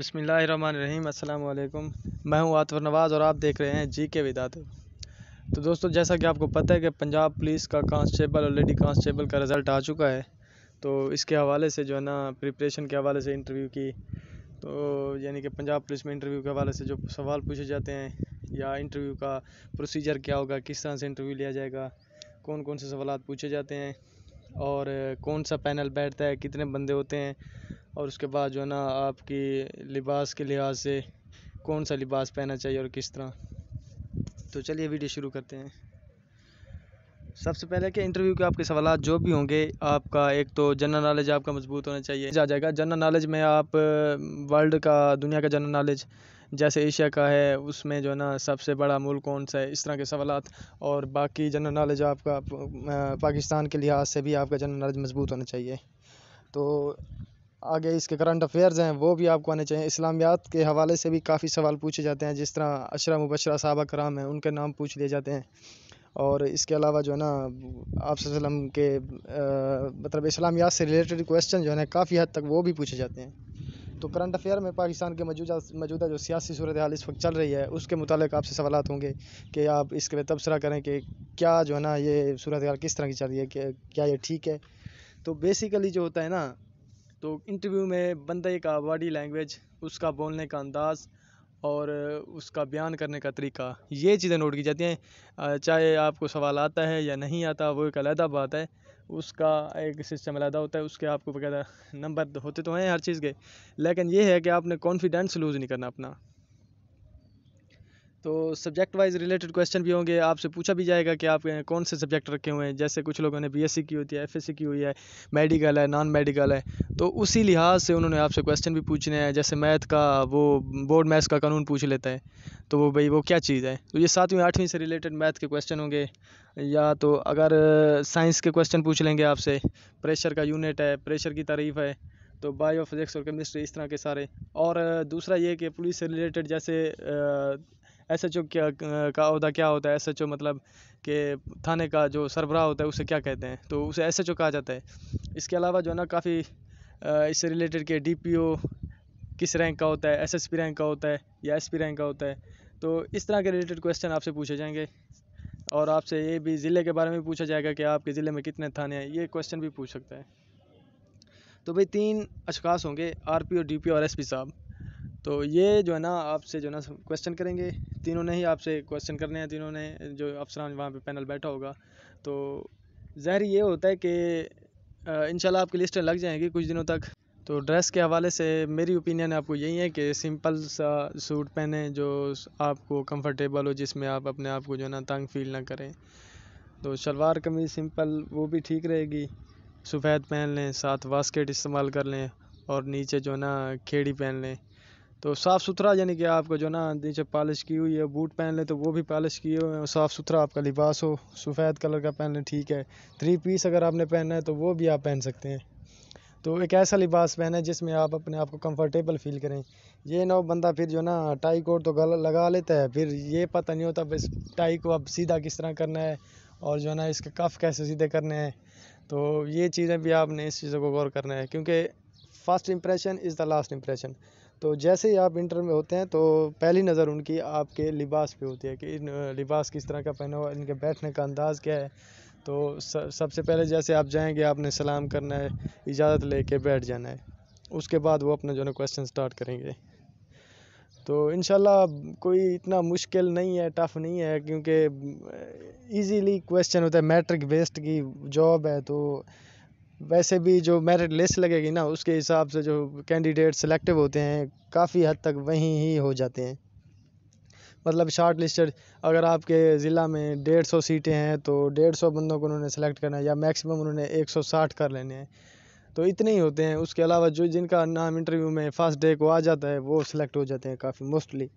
بسم اللہ الرحمن الرحیم۔ السلام علیکم، میں ہوں عاطف نواز اور آپ دیکھ رہے ہیں جی کے ودات۔ تو دوستو، جیسا کہ آپ کو پتہ ہے کہ پنجاب پولیس کا کانسٹیبل اور لیڈی کانسٹیبل کا رزلٹ آ چکا ہے، تو اس کے حوالے سے جو ہے نا پریپریشن کے حوالے سے انٹرویو کی، تو یعنی کہ پنجاب پولیس میں انٹرویو کے حوالے سے جو سوال پوچھے جاتے ہیں یا انٹرویو کا پروسیجر کیا ہوگا، کس طرح سے انٹرویو لیا جائے گا، کون کون سے سوالات پوچھے جاتے ہیں اور کون سا پینل بیٹھتا ہے، کتنے بندے ہوتے ہیں، اور اس کے بعد جو ہے نا آپ کی لباس کے لحاظ سے کون سا لباس پہننا چاہیے اور کس طرح۔ تو چلیے ویڈیو شروع کرتے ہیں۔ سب سے پہلے کہ انٹرویو کے آپ کے سوالات جو بھی ہوں گے، آپ کا ایک تو جنرل نالج آپ کا مضبوط ہونا چاہیے آ جائے گا۔ جنرل نالج میں آپ ورلڈ کا، دنیا کا جنرل نالج، جیسے ایشیا کا ہے اس میں جو ہے نا سب سے بڑا ملک کون سا ہے، اس طرح کے سوالات، اور باقی جنرل نالج آپ کا پاکستان کے لحاظ سے بھی آپ کا جنرل نالج مضبوط ہونا چاہیے۔ تو آگے اس کے کرنٹ افیئرز ہیں وہ بھی آپ کو آنے چاہیے۔ اسلامیات کے حوالے سے بھی کافی سوال پوچھے جاتے ہیں، جس طرح عشرہ مبشرہ صحابہ کرام ہیں، ان کے نام پوچھ لیے جاتے ہیں، اور اس کے علاوہ جو ہے نا آپ صلی اللہ علیہ وسلم کے مطلب اسلامیات سے ریلیٹڈ کویسچن جو ہے نا کافی حد تک وہ بھی پوچھے جاتے ہیں۔ تو کرنٹ افیئر میں پاکستان کے موجودہ جو سیاسی صورتحال اس وقت چل رہی ہے، اس کے متعلق آپ سے سوالات ہوں گے کہ آپ اس کے تبصرہ کریں کہ کیا جو ہے نا یہ صورتحال کس طرح کی چل رہی ہے، کہ کیا یہ ٹھیک ہے۔ تو بیسیکلی جو ہوتا ہے نا، تو انٹرویو میں بندے کا باڈی لینگویج، اس کا بولنے کا انداز اور اس کا بیان کرنے کا طریقہ، یہ چیزیں نوٹ کی جاتی ہیں۔ چاہے آپ کو سوال آتا ہے یا نہیں آتا، وہ ایک علیحدہ بات ہے، اس کا ایک سسٹم علیحدہ ہوتا ہے، اس کے آپ کو باقاعدہ نمبر ہوتے تو ہیں ہر چیز کے، لیکن یہ ہے کہ آپ نے کانفیڈینس لوز نہیں کرنا اپنا۔ تو سبجیکٹ وائز ریلیٹڈ کویسچن بھی ہوں گے، آپ سے پوچھا بھی جائے گا کہ آپ کون سے سبجیکٹ رکھے ہوئے ہیں، جیسے کچھ لوگوں نے بی ایس سی کی ہوتی ہے، ایف ایس سی کی ہوئی ہے، میڈیکل ہے، نان میڈیکل ہے، تو اسی لحاظ سے انہوں نے آپ سے کویسچن بھی پوچھنے ہیں۔ جیسے میتھ کا، وہ بورڈ میتھس کا قانون پوچھ لیتا ہے، تو وہ بھائی وہ کیا چیز ہے، تو یہ 7ویں 8ویں سے ریلیٹڈ میتھ کے کویسچن ہوں گے، یا تو اگر سائنس کے کویسچن پوچھ لیں گے آپ سے، پریشر کا یونٹ ہے، پریشر کی تعریف ہے، تو بایو فزکس اور کیمسٹری، اس طرح کے سارے۔ اور دوسرا یہ کہ پولیس سے ریلیٹڈ، جیسے ایس ایچ او کا عہدہ کیا ہوتا ہے، ایس ایچ او مطلب کہ تھانے کا جو سربراہ ہوتا ہے اسے کیا کہتے ہیں، تو اسے ایس ایچ او کہا جاتا ہے۔ اس کے علاوہ جو ہے نا کافی اس سے ریلیٹڈ کہ ڈی پی او کس رینک کا ہوتا ہے، ایس ایس پی رینک کا ہوتا ہے یا ایس پی رینک کا ہوتا ہے، تو اس طرح کے ریلیٹڈ کویسچن آپ سے پوچھے جائیں گے۔ اور آپ سے یہ بھی ضلع کے بارے میں پوچھا جائے گا کہ آپ کے ضلع میں کتنے تھانے ہیں، یہ کویسچن بھی پوچھ سکتا ہے۔ تو بھائی 3 اشخاص ہوں گے، آر پی او، ڈی پی او اور ایس پی صاحب، تو یہ جو ہے نا آپ سے جو ہے نا کویسچن کریں گے، تینوں نے ہی آپ سے کویسچن کرنے ہیں، تینوں نے جو افسران وہاں پہ پینل بیٹھا ہوگا۔ تو ظاہر یہ ہوتا ہے کہ انشاءاللہ آپ کی لسٹیں لگ جائیں گی کچھ دنوں تک۔ تو ڈریس کے حوالے سے میری اوپینین آپ کو یہی ہے کہ سمپل سا سوٹ پہنیں جو آپ کو کمفرٹیبل ہو، جس میں آپ اپنے آپ کو جو ہے نا تنگ فیل نہ کریں۔ تو شلوار قمیض سمپل وہ بھی ٹھیک رہے گی، سفید پہن لیں، ساتھ واسکٹ استعمال کر لیں، اور نیچے جو ہے نا کھیڑی پہن لیں۔ تو صاف ستھرا، یعنی کہ آپ کو جو ہے نا نیچے پالش کی ہوئی ہے، بوٹ پہن لیں تو وہ بھی پالش کیے ہوئے ہیں، صاف ستھرا آپ کا لباس ہو، سفید کلر کا پہن لیں، ٹھیک ہے۔ 3 پیس اگر آپ نے پہننا ہے تو وہ بھی آپ پہن سکتے ہیں۔ تو ایک ایسا لباس پہنیں جس میں آپ اپنے آپ کو کمفرٹیبل فیل کریں۔ یہ نہ ہو بندہ پھر جو ہے نا ٹائی کوٹ تو لگا لیتا ہے، پھر یہ پتہ نہیں ہوتا بس ٹائی کو اب سیدھا کس طرح کرنا ہے، اور جو ہے نا اس کے کف کیسے سیدھے کرنے ہیں۔ تو یہ چیزیں بھی آپ نے اس چیزوں کو غور کرنا ہے، کیونکہ first impression is the last impression. تو جیسے ہی آپ انٹر میں ہوتے ہیں تو پہلی نظر ان کی آپ کے لباس پہ ہوتی ہے کہ ان لباس کس طرح کا پہنا ہوا، ان کے بیٹھنے کا انداز کیا ہے۔ تو سب سے پہلے جیسے آپ جائیں گے، آپ نے سلام کرنا ہے، اجازت لے کے بیٹھ جانا ہے، اس کے بعد وہ اپنا جو ہے نا کویسچن سٹارٹ کریں گے۔ تو انشاءاللہ کوئی اتنا مشکل نہیں ہے، ٹف نہیں ہے، کیونکہ ایزیلی کویسچن ہوتا ہے، میٹرک بیسڈ کی جاب ہے، تو ویسے بھی جو میرٹ لسٹ لگے گی نا اس کے حساب سے جو کینڈیڈیٹ سلیکٹیو ہوتے ہیں کافی حد تک وہیں ہی ہو جاتے ہیں۔ مطلب شارٹ لسٹڈ، اگر آپ کے ضلع میں 150 سیٹیں ہیں تو 150 بندوں کو انہوں نے سلیکٹ کرنا ہے، یا میکسیمم انہوں نے 160 کر لینے ہیں، تو اتنے ہی ہوتے ہیں۔ اس کے علاوہ جو جن کا نام انٹرویو میں فرسٹ ڈے کو آ جاتا ہے وہ سلیکٹ ہو جاتے ہیں کافی موسٹلی۔